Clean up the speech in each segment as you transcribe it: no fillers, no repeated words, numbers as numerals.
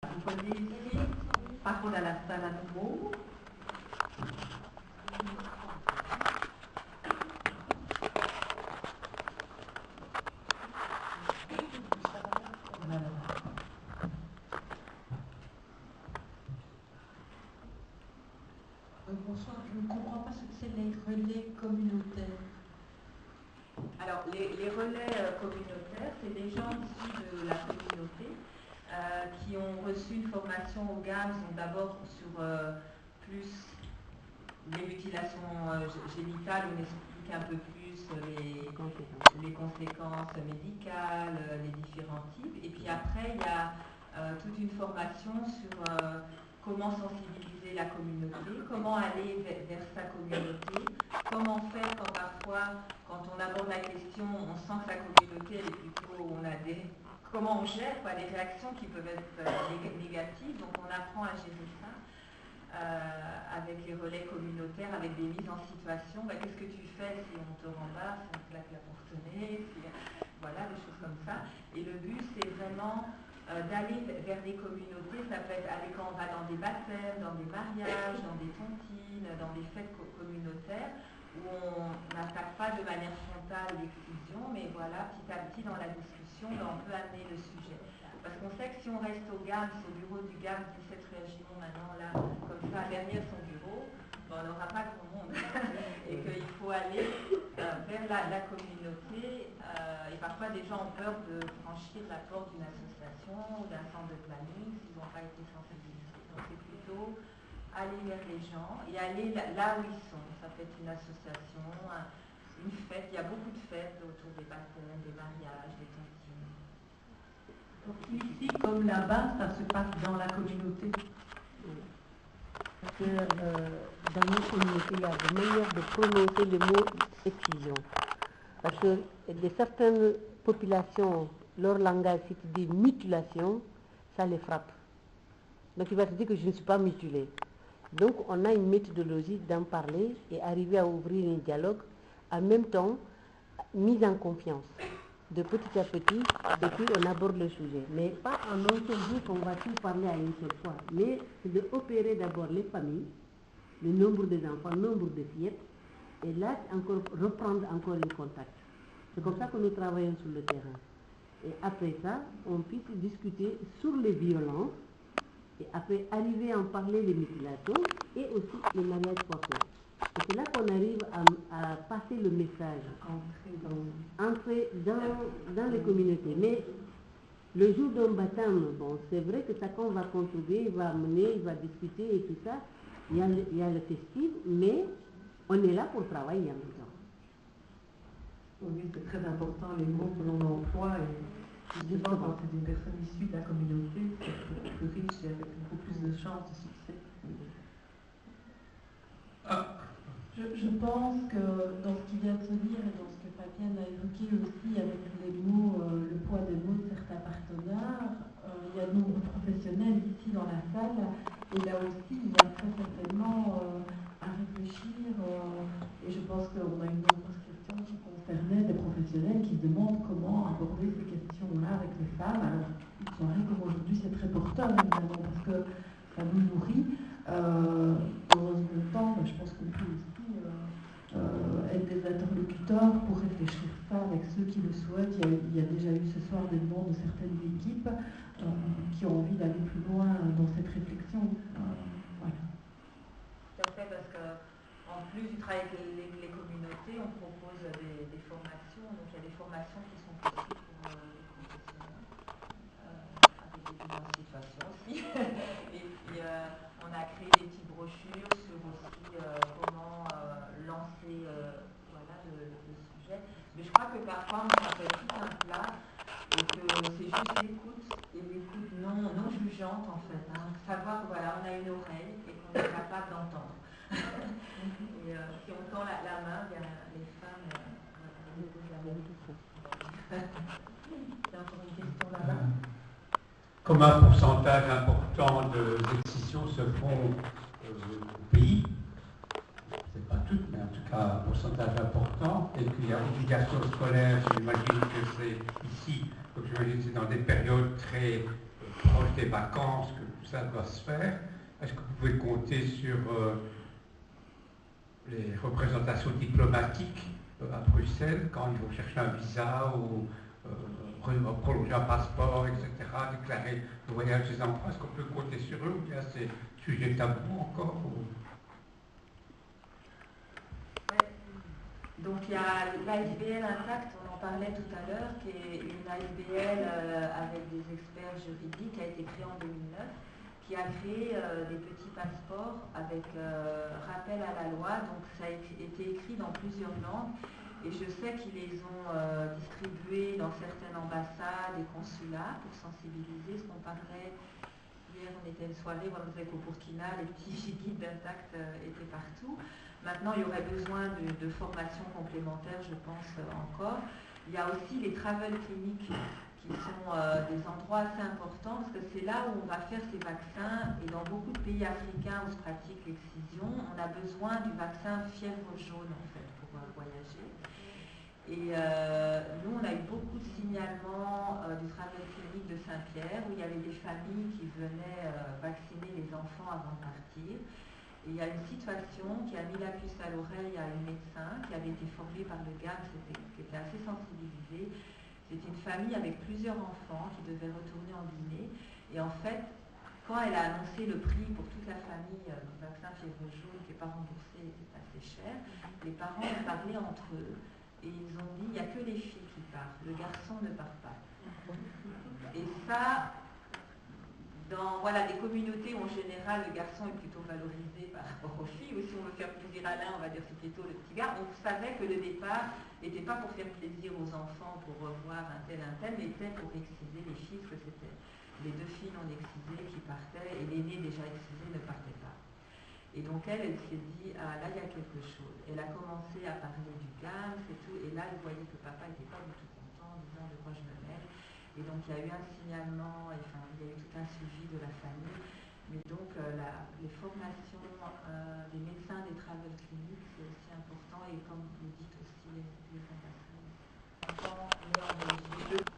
Vous voyez ici, parole à la salle à nouveau. Bonsoir, je ne comprends pas ce que c'est les relais communautaires. Alors, les relais communautaires, c'est des gens issus de la communauté qui ont reçu une formation au GAMS, donc d'abord sur plus les mutilations génitales, on explique un peu plus les conséquences médicales, les différents types. Et puis après, il y a toute une formation sur comment sensibiliser la communauté, comment aller vers sa communauté, comment faire quand parfois, quand on aborde la question, on sent que la communauté elle est plutôt, comment on gère les réactions qui peuvent être négatives, donc on apprend à gérer ça. Avec les relais communautaires, avec des mises en situation, qu'est-ce que tu fais si on te rembarre, si on te claque la porte au nez, voilà, des choses comme ça. Et le but, c'est vraiment d'aller vers des communautés, ça peut être aller quand on va dans des baptêmes, dans des mariages, dans des tontines, dans des fêtes communautaires, où on n'attaque pas de manière frontale l'exclusion, mais voilà, petit à petit dans la discussion, on peut amener le sujet. Parce qu'on sait que si on reste au GAMS, au bureau du GAMS 17 Régimon maintenant, là, comme ça, derrière son bureau, on n'aura pas grand monde. Et qu'il faut aller vers la communauté. Et parfois, des gens ont peur de franchir la porte d'une association ou d'un centre de planning s'ils n'ont pas été sensibilisés. Donc, c'est plutôt aller vers les gens et aller là où ils sont. Ça peut être une association, une fête. Il y a beaucoup de fêtes autour des baptêmes, des mariages, des tontines. Donc ici, comme là-bas, ça se passe dans la communauté. Parce que dans notre communauté, il y a des manières de prononcer le mot exclusion. Parce que de certaines populations, leur langage, si tu dis mutilation, ça les frappe. Donc il va te dire que je ne suis pas mutilé. Donc on a une méthodologie d'en parler et arriver à ouvrir un dialogue, en même temps mise en confiance. De petit à petit, et puis on aborde le sujet. Mais pas en un seul jour qu'on va tout parler à une seule fois. Mais c'est d'opérer d'abord les familles, le nombre des enfants, le nombre de fillettes, et là encore reprendre encore le contact. C'est comme ça que nous travaillons sur le terrain. Et après ça, on puisse discuter sur les violences, et après arriver à en parler les mutilations, et aussi les mariages forcés. Et c'est là qu'on arrive à passer le message, entrer dans les communautés. Mais le jour d'un baptême, bon, c'est vrai que chacun va contribuer, il va amener, il va discuter et tout ça. Il y a le festif, mais on est là pour travailler en même temps. Oui, c'est très important les mots que l'on emploie. Et justement, quand c'est une personne issue de la communauté, c'est beaucoup plus riche et avec beaucoup plus de chances de succès. Je pense que dans ce qui vient de se dire et dans ce que Fabienne a évoqué aussi avec les mots, le poids des mots de certains partenaires, il y a de nombreux professionnels ici dans la salle et là aussi il y a très certainement à réfléchir et je pense qu'on a une nombreuse question qui concernait des professionnels qui se demandent comment aborder ces questions-là avec les femmes. Alors une soirée comme aujourd'hui c'est très porteur évidemment parce que ça nous nourrit. Dans un second temps, je pense qu'on peut aussi être des interlocuteurs pour réfléchir ça avec ceux qui le souhaitent. Il y a déjà eu ce soir des noms de certaines équipes qui ont envie d'aller plus loin dans cette réflexion. Voilà. Tout à fait, parce qu'en plus du travail avec les communautés, on propose des formations. Donc il y a des formations qui sont possibles pour les professionnels, avec des mises en situation aussi. Et puis on a créé des petites brochures sur aussi comment lancer le sujet. Mais je crois que parfois on s'appelle tout un plat et que c'est juste l'écoute, et l'écoute non jugeante en fait. Savoir que voilà, on a une oreille et qu'on est capable d'entendre. Et si on tend la main, bien, les femmes déposent la même question. Il y a encore une question là-bas. Comme un pourcentage important de décisions se font au pays, c'est pas toutes, mais en tout cas un pourcentage important, et qu'il y a obligation scolaire, j'imagine que c'est ici, donc j'imagine que c'est dans des périodes très proches les vacances que tout ça doit se faire. Est-ce que vous pouvez compter sur les représentations diplomatiques à Bruxelles quand ils vont chercher un visa ou prolonger un passeport, etc., déclarer le voyage des enfants? Est-ce qu'on peut compter sur eux ou bien c'est sujet tabou encore Donc il y a l'ASBL Intact, on en parlait tout à l'heure, qui est une ASBL avec des experts juridiques, qui a été créée en 2009, qui a créé des petits passeports avec rappel à la loi. Donc ça a été écrit dans plusieurs langues et je sais qu'ils les ont distribués dans certaines ambassades et consulats pour sensibiliser. Ce qu'on parlait hier, on était une soirée, on disait qu'au Burkina, les petits guides d'Intact étaient partout. Maintenant, il y aurait besoin de formations complémentaires, je pense, encore. Il y a aussi les travel cliniques qui sont des endroits assez importants parce que c'est là où on va faire ces vaccins. Et dans beaucoup de pays africains où se pratique l'excision, on a besoin du vaccin fièvre jaune, en fait, pour voyager. Et nous, on a eu beaucoup de signalements du travel clinique de Saint-Pierre où il y avait des familles qui venaient vacciner les enfants avant de partir. Et il y a une situation qui a mis la puce à l'oreille à une médecin qui avait été formée par le GAM, qui était assez sensibilisée. C'était une famille avec plusieurs enfants qui devaient retourner en Guinée. Et en fait, quand elle a annoncé le prix pour toute la famille du vaccin fièvre jaune qui n'est pas remboursé, était assez cher, les parents ont parlé entre eux et ils ont dit il n'y a que les filles qui partent, le garçon ne part pas. Et ça, dans des communautés où en général le garçon est plutôt valorisé par rapport aux filles, ou si on veut faire plaisir à l'un, on va dire c'est plutôt le petit gars, on savait que le départ n'était pas pour faire plaisir aux enfants, pour revoir un tel, mais était pour exciser les filles, parce que c'était les deux filles non excisées qui partaient, et l'aînée déjà excisée ne partait pas. Et donc elle s'est dit, ah là il y a quelque chose. Elle a commencé à parler du GAM, c'est tout, et là elle voyait que papa n'était pas du tout content, en disant de quoi je me mêle. Et donc il y a eu un signalement, il y a eu tout un suivi de la famille. Mais donc les formations des médecins des travel cliniques, c'est aussi important. Et comme vous dites aussi, les ambassadeurs. En Belgique.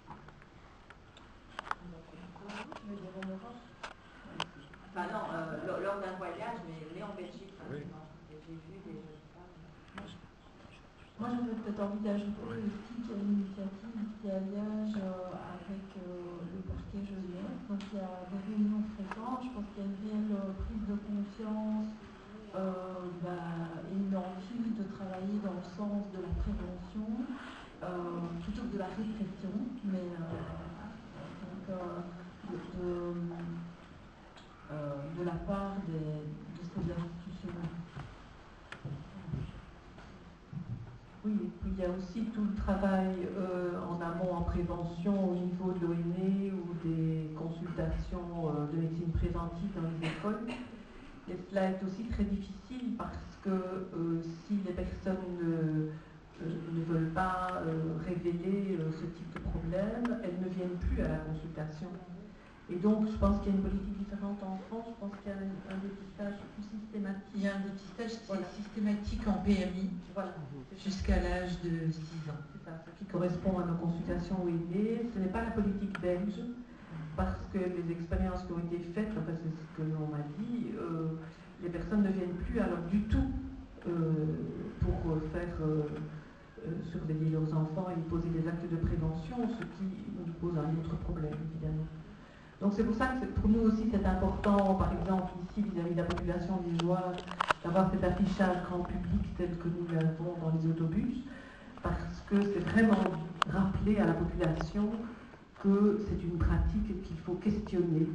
Enfin non, lors d'un voyage, mais né en Belgique, par exemple. J'ai vu des jeunes femmes. Moi, j'avais peut-être envie d'ajouter aussi qu'il y a une initiative ici à Liège avec le parquet Genève. Donc, il y a des réunions fréquentes. Je pense qu'il y a une réelle prise de conscience et une envie de travailler dans le sens de la prévention plutôt que de la répression. Mais de la part de ces institutions. Oui, et puis il y a aussi tout le travail en amont en prévention au niveau de l'ONE ou des consultations de médecine préventive dans les écoles. Et cela est aussi très difficile parce que si les personnes ne veulent pas révéler ce type de problème, elles ne viennent plus à la consultation. Et donc, je pense qu'il y a une politique différente en France. Je pense qu'il y a un dépistage plus systématique. Il y a un dépistage qui est systématique en PMI jusqu'à l'âge de 6 ans. C'est ça, ce qui correspond à nos consultations OIV. Ce n'est pas la politique belge, parce que les expériences qui ont été faites, enfin, c'est ce que l'on m'a dit, les personnes ne viennent plus alors du tout pour faire surveiller leurs enfants et poser des actes de prévention, ce qui nous pose un autre problème, évidemment. Donc c'est pour ça que pour nous aussi c'est important, par exemple ici vis-à-vis de la population liégeoise, d'avoir cet affichage grand public tel que nous l'avons dans les autobus, parce que c'est vraiment rappeler à la population que c'est une pratique qu'il faut questionner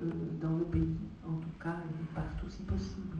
dans le pays, en tout cas, et partout si possible.